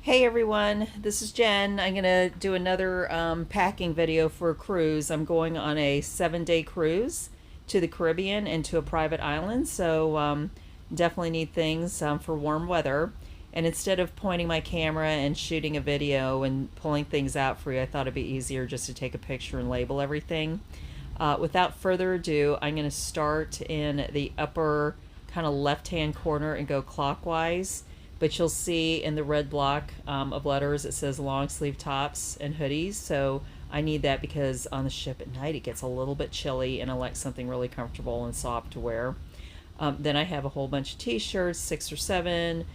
Hey everyone, this is Jen. I'm going to do another packing video for a cruise. I'm going on a 7-day cruise to the Caribbean and to a private island, so definitely need things for warm weather. And instead of pointing my camera and shooting a video and pulling things out for you, I thought it'd be easier just to take a picture and label everything. Without further ado, I'm going to start in the upper kind of left-hand corner and go clockwise. But you'll see in the red block of letters it says long sleeve tops and hoodies. So I need that because on the ship at night it gets a little bit chilly and I like something really comfortable and soft to wear. Then I have a whole bunch of t-shirts, 6 or 7,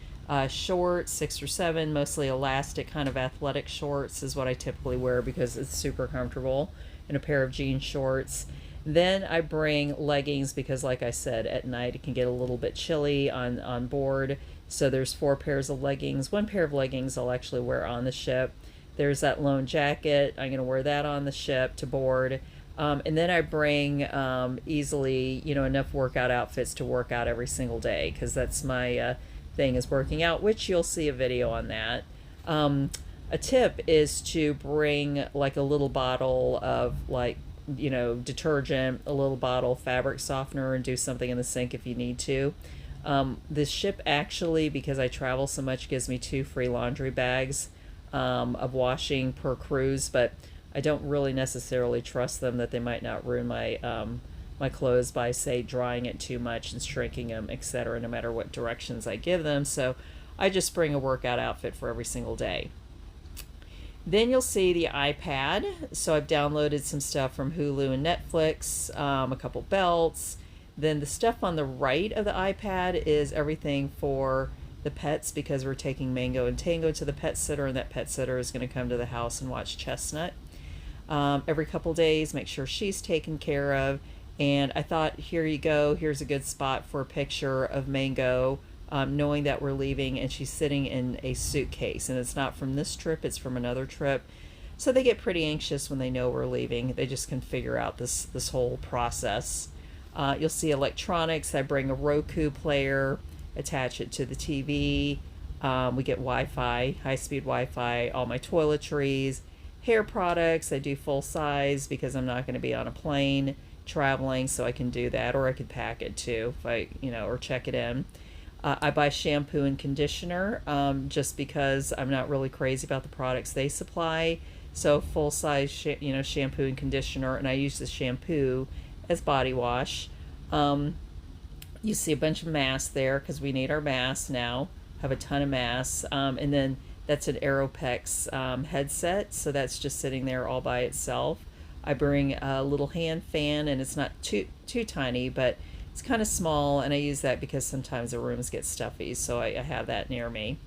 shorts, 6 or 7, mostly elastic kind of athletic shorts is what I typically wear because it's super comfortable, and a pair of jean shorts. Then I bring leggings because, like I said, at night it can get a little bit chilly on board. So there's 4 pairs of leggings. 1 pair of leggings I'll actually wear on the ship. There's that lone jacket. I'm going to wear that on the ship to board. And then I bring easily, enough workout outfits to work out every single day because that's my thing is working out, which you'll see a video on that. A tip is to bring like a little bottle of detergent, a little bottle of fabric softener, and do something in the sink if you need to. The ship actually, because I travel so much, gives me 2 free laundry bags of washing per cruise, but I don't really necessarily trust them that they might not ruin my clothes by, say, drying it too much and shrinking them, etc., no matter what directions I give them. So I just bring a workout outfit for every single day. Then you'll see the iPad. So I've downloaded some stuff from Hulu and Netflix, a couple belts. Then the stuff on the right of the iPad is everything for the pets because we're taking Mango and Tango to the pet sitter, and that pet sitter is going to come to the house and watch Chestnut every couple days, make sure she's taken care of. And I thought, here you go, here's a good spot for a picture of Mango, knowing that we're leaving, and she's sitting in a suitcase, and it's not from this trip, it's from another trip. So they get pretty anxious when they know we're leaving. They just can figure out this whole process. You'll see electronics. I bring a Roku player, attach it to the TV. We get Wi-Fi, high-speed Wi-Fi, all my toiletries, hair products. I do full size because I'm not going to be on a plane traveling, so I can do that, or I could pack it too if I, or check it in. I buy shampoo and conditioner just because I'm not really crazy about the products they supply. So full size, shampoo and conditioner, and I use the shampoo as body wash. You see a bunch of masks there because we need our masks now. Have a ton of masks, and then that's an Aeropex headset, so that's just sitting there all by itself. I bring a little hand fan, and it's not too tiny, but it's kind of small, and I use that because sometimes the rooms get stuffy, so I have that near me.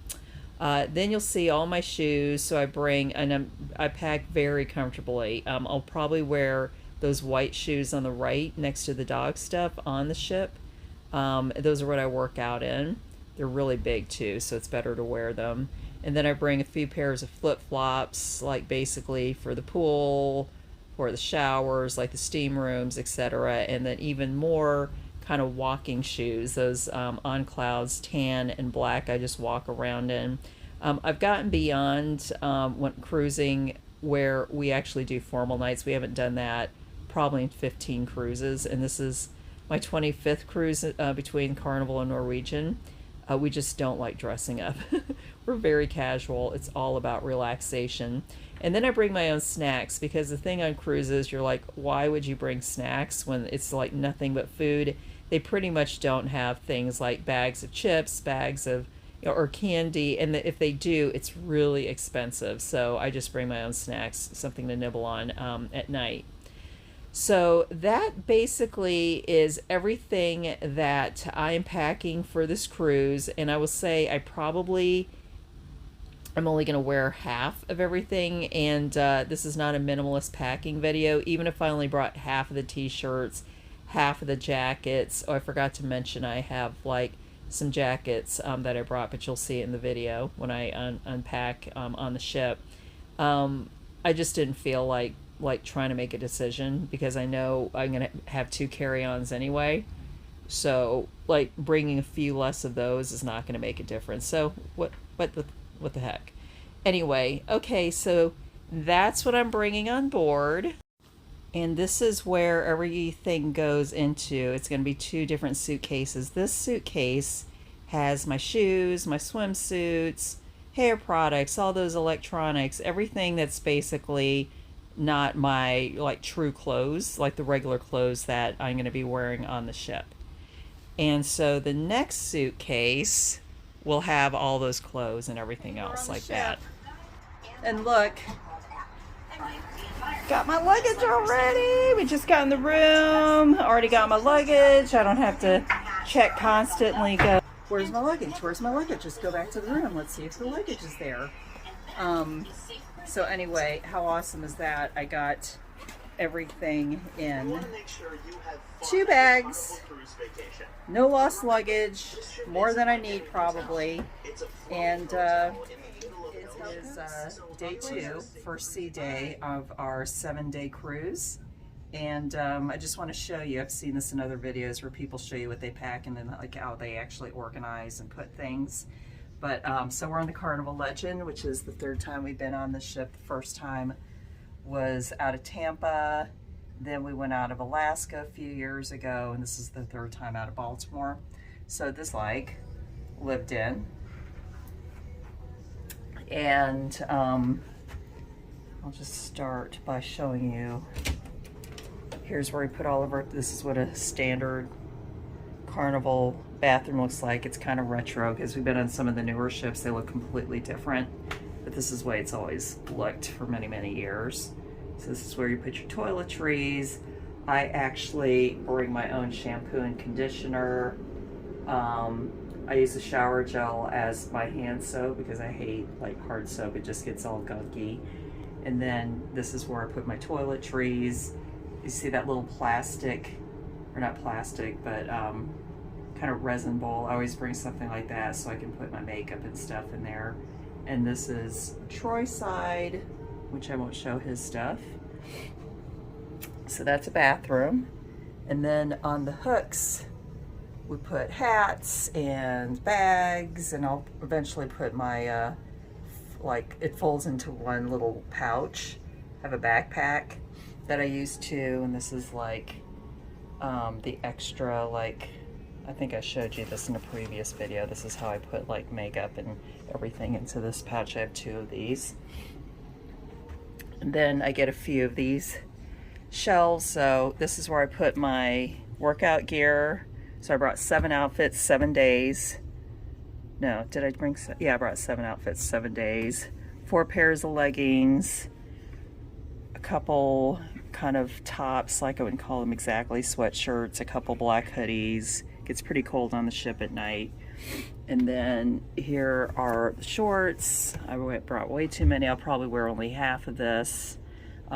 Then you'll see all my shoes. So I bring, and I pack very comfortably. I'll probably wear those white shoes on the right next to the dog stuff on the ship. Those are what I work out in. They're really big too, so it's better to wear them. And then I bring a few pairs of flip-flops, like basically for the pool, for the showers, like the steam rooms, etc. And then even more kind of walking shoes, those On Clouds tan and black I just walk around in. I've gotten beyond when cruising where we actually do formal nights. We haven't done that probably in 15 cruises, and this is my 25th cruise between Carnival and Norwegian. We just don't like dressing up. We're very casual. It's all about relaxation. And then I bring my own snacks because the thing on cruises, you're like, why would you bring snacks when it's like nothing but food? They pretty much don't have things like bags of chips, bags of, or candy, and if they do, it's really expensive. So I just bring my own snacks, something to nibble on at night. So that basically is everything that I am packing for this cruise. And I will say I'm only going to wear half of everything. And this is not a minimalist packing video. Even if I only brought half of the t-shirts, half of the jackets. Oh, I forgot to mention I have like some jackets that I brought, but you'll see it in the video when I unpack on the ship. I just didn't feel like trying to make a decision because I know I'm going to have 2 carry-ons anyway. So like bringing a few less of those is not going to make a difference. So what the heck? Anyway, okay, so that's what I'm bringing on board. And this is where everything goes into. It's going to be 2 different suitcases. This suitcase has my shoes, my swimsuits, hair products, all those electronics, everything that's basically not my like true clothes, like the regular clothes that I'm going to be wearing on the ship. And so the next suitcase will have all those clothes and everything else like that. And look, got my luggage already. We just got in the room. Already got my luggage. I don't have to check constantly. Go, where's my luggage? Where's my luggage? Just go back to the room. Let's see if the luggage is there. So anyway, how awesome is that? I got everything in 2 bags. No lost luggage. More than I need probably. And it is day 2, first sea day of our 7-day cruise. And I just want to show you, I've seen this in other videos where people show you what they pack and then like how they actually organize and put things. But so we're on the Carnival Legend, which is the 3rd time we've been on the ship. The first time was out of Tampa, then we went out of Alaska a few years ago, and this is the 3rd time out of Baltimore. So this like lived in. And I'll just start by showing you. Here's where we put all of our, this is what a standard Carnival bathroom looks like. It's kind of retro because we've been on some of the newer ships. They look completely different, but this is the way it's always looked for many, many years. So this is where you put your toiletries. I actually bring my own shampoo and conditioner. I use the shower gel as my hand soap because I hate like hard soap. It just gets all gunky. And then this is where I put my toiletries. You see that little plastic, or not plastic, but kind of resin bowl. I always bring something like that so I can put my makeup and stuff in there. And this is Troy's side, which I won't show his stuff. So that's a bathroom. And then on the hooks, we put hats and bags, and I'll eventually put my, like it folds into one little pouch. I have a backpack that I use too, and this is like the extra, like, I think I showed you this in a previous video. This is how I put like makeup and everything into this pouch. I have 2 of these. And then I get a few of these shelves. So this is where I put my workout gear. So I brought 7 outfits, 7 days. No, did I bring, yeah, I brought 7 outfits, 7 days. 4 pairs of leggings, a couple kind of tops, like I wouldn't call them exactly sweatshirts, a couple black hoodies. Gets pretty cold on the ship at night. And then here are the shorts. I brought way too many. I'll probably wear only half of this.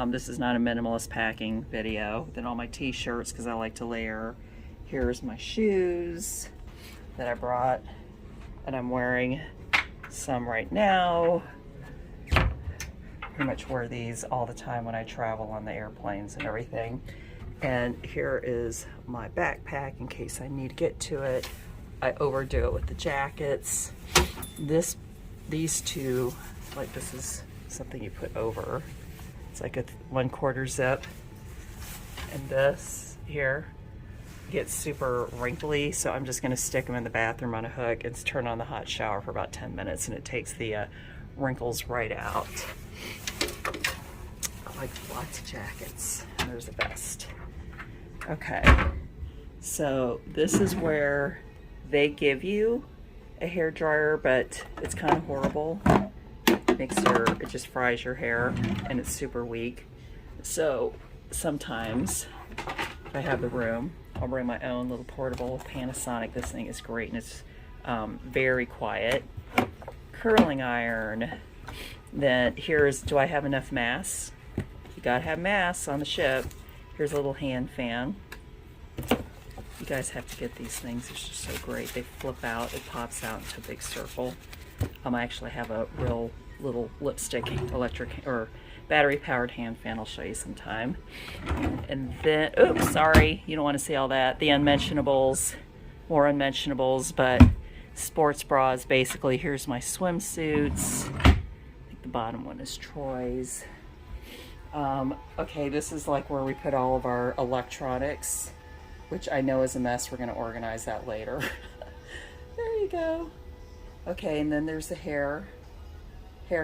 This is not a minimalist packing video. Then all my t-shirts because I like to layer. Here's my shoes that I brought, and I'm wearing some right now. Pretty much wear these all the time when I travel on the airplanes and everything. And here is my backpack in case I need to get to it. I overdo it with the jackets. These 2, like this is something you put over. It's like a 1/4 zip. And this here gets super wrinkly, so I'm just gonna stick them in the bathroom on a hook and turn on the hot shower for about 10 minutes, and it takes the wrinkles right out. I like lots of jackets. And there's the vest. Okay, so this is where they give you a hair dryer, but it's kind of horrible. It just fries your hair, and it's super weak. So sometimes if I have the room, I'll bring my own little portable Panasonic. This thing is great, and it's very quiet. Curling iron. Then here's, do I have enough masks? You gotta have masks on the ship. Here's a little hand fan. You guys have to get these things. They're just so great. They flip out. It pops out into a big circle. I actually have a real little lipstick electric or battery powered hand fan. I'll show you sometime. And then, oops, sorry, you don't want to see all that. The unmentionables, more unmentionables, but sports bras basically. Here's my swimsuits. bottom one is Troy's. Okay, this is like where we put all of our electronics, which I know is a mess. We're going to organize that later. There you go. Okay, and then there's the hair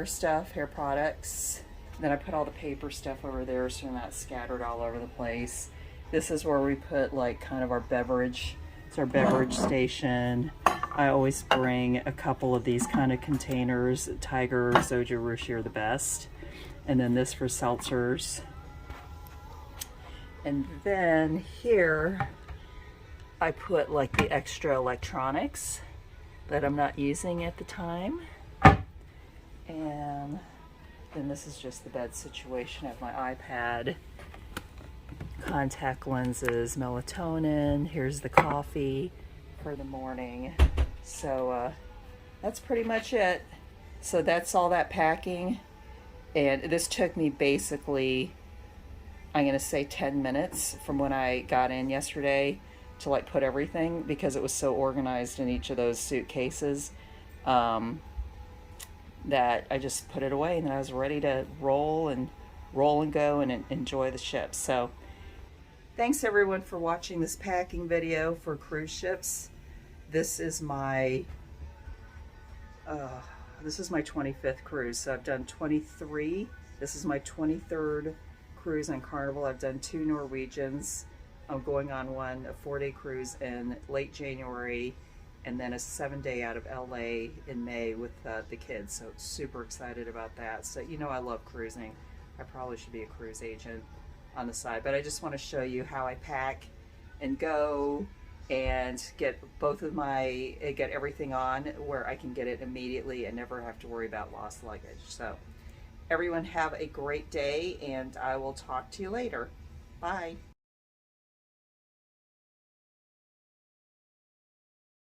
stuff, hair products. Then I put all the paper stuff over there so they're not scattered all over the place. This is where we put like kind of our beverage. It's our beverage station. I always bring a couple of these kind of containers. Tiger, Soju, Rushi are the best. And then this for seltzers. And then here I put like the extra electronics that I'm not using at the time. And then this is just the bed situation. I have my iPad, contact lenses, melatonin. Here's the coffee for the morning. So that's pretty much it. So that's all that packing. And this took me basically, I'm gonna say 10 minutes from when I got in yesterday to like put everything, because it was so organized in each of those suitcases that I just put it away, and then I was ready to roll and go and enjoy the ship. So thanks everyone for watching this packing video for cruise ships. This is my 25th cruise. So I've done 23. This is my 23rd cruise on Carnival. I've done 2 Norwegians. I'm going on one, a 4-day cruise in late January, and then a 7-day out of LA in May with the kids. So super excited about that. So you know I love cruising. I probably should be a cruise agent on the side, but I just want to show you how I pack and go and get get everything on where I can get it immediately and never have to worry about lost luggage. So everyone have a great day, and I will talk to you later. Bye.